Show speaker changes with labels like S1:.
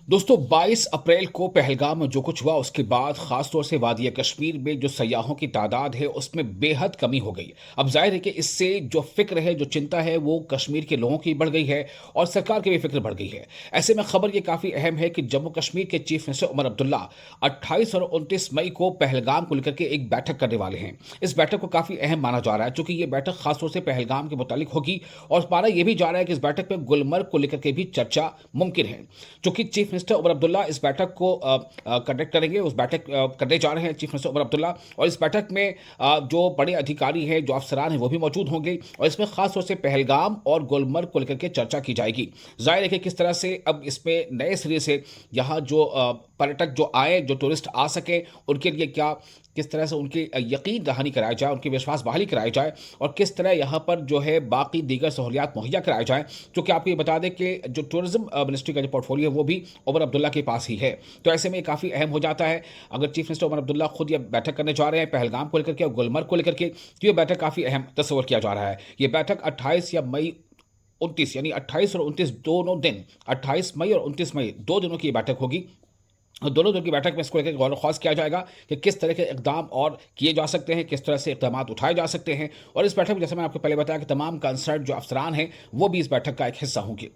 S1: दोस्तों 22 अप्रैल को पहलगाम में जो कुछ हुआ उसके बाद खासतौर से वादिया कश्मीर में जो सयाहों की तादाद है उसमें बेहद कमी हो गई। अब जाहिर है कि इससे जो फिक्र है, जो चिंता है, वो कश्मीर के लोगों की बढ़ गई है और सरकार की भी फिक्र बढ़ गई है। ऐसे में खबर ये काफ़ी अहम है कि जम्मू कश्मीर के चीफ मिनिस्टर उमर अब्दुल्ला 28 और 29 मई को पहलगाम को लेकर के एक बैठक करने वाले हैं। इस बैठक को काफ़ी अहम माना जा रहा है क्योंकि ये बैठक खासतौर से पहलगाम के मुतालिक होगी और माना यह भी जा रहा है कि इस बैठक में गुलमर्ग को लेकर के भी चर्चा मुमकिन है। चूंकि चीफ मिनिस्टर उमर अब्दुल्ला इस बैठक को कंडक्ट करेंगे, उस बैठक करने जा रहे हैं चीफ मिनिस्टर उमर अब्दुल्ला, और इस बैठक में जो बड़े अधिकारी हैं, जो अफसरान हैं, वो भी मौजूद होंगे और इसमें खास तौर से पहलगाम और गुलमर्ग को लेकर के चर्चा की जाएगी। जाहिर है कि किस तरह से अब इसमें नए सिरे से यहाँ जो पर्यटक जो आए, जो टूरिस्ट आ सके, उनके लिए क्या किस तरह से उनकी यकीन दहानी कराया जाए, उनकी विश्वास बहाली कराई जाए और किस तरह यहाँ पर जो है बाकी दीगर सहूलियात मुहैया कराई जाए। क्योंकि आपको ये बता दें कि जो टूरिज्म मिनिस्ट्री का जो पोर्टफोलियो है वो भी उमर अब्दुल्ला के पास ही है। तो ऐसे में काफ़ी अहम हो जाता है अगर चीफ मिनिस्टर उमर अब्दुल्ला खुद ये बैठक करने जा रहे हैं पहलगाम को लेकर के और गुलमर्ग को लेकर के, तो ये बैठक काफ़ी अहम तस्वर किया जा रहा है। ये बैठक 28 या मई 29 यानी 28 और 29 दोनों दिन, 28 मई और 29 मई 2 दिनों की ये बैठक होगी और दोनों दिन की बैठक में इसको लेकर गौर खास किया जाएगा कि किस तरह के इकदाम और किए जा सकते हैं, किस तरह से इकदाम उठाए जा सकते हैं। और इस बैठक में जैसे मैंने आपको पहले बताया कि तमाम कंसर्न जो अफसरान हैं वो भी इस बैठक का एक हिस्सा होंगे।